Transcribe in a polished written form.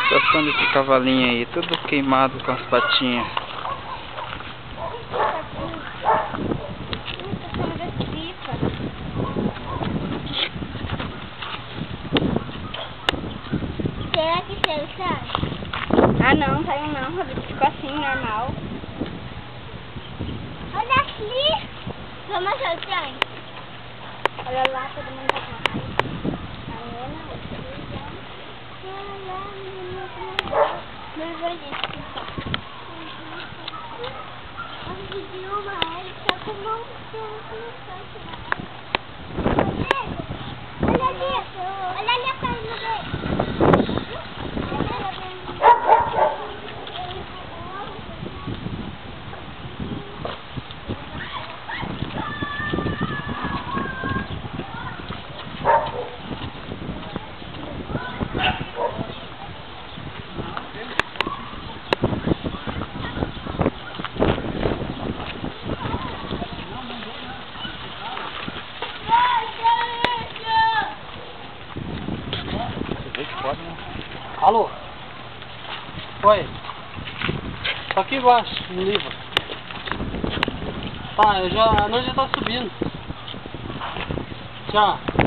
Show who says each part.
Speaker 1: Situação desse cavalinho aí, tudo queimado com as patinhas.
Speaker 2: Será que saiu, sabe?
Speaker 3: Ah não, saiu não, Rodrigo, ficou assim, normal.
Speaker 2: Olha aqui! Vamos achar o trem?
Speaker 3: Olha lá, todo mundo tá com raiva.
Speaker 2: Olha ali a página dele.
Speaker 4: Alô? Oi? Tô aqui embaixo, no livro. Tá, a noite já tá subindo. Tchau.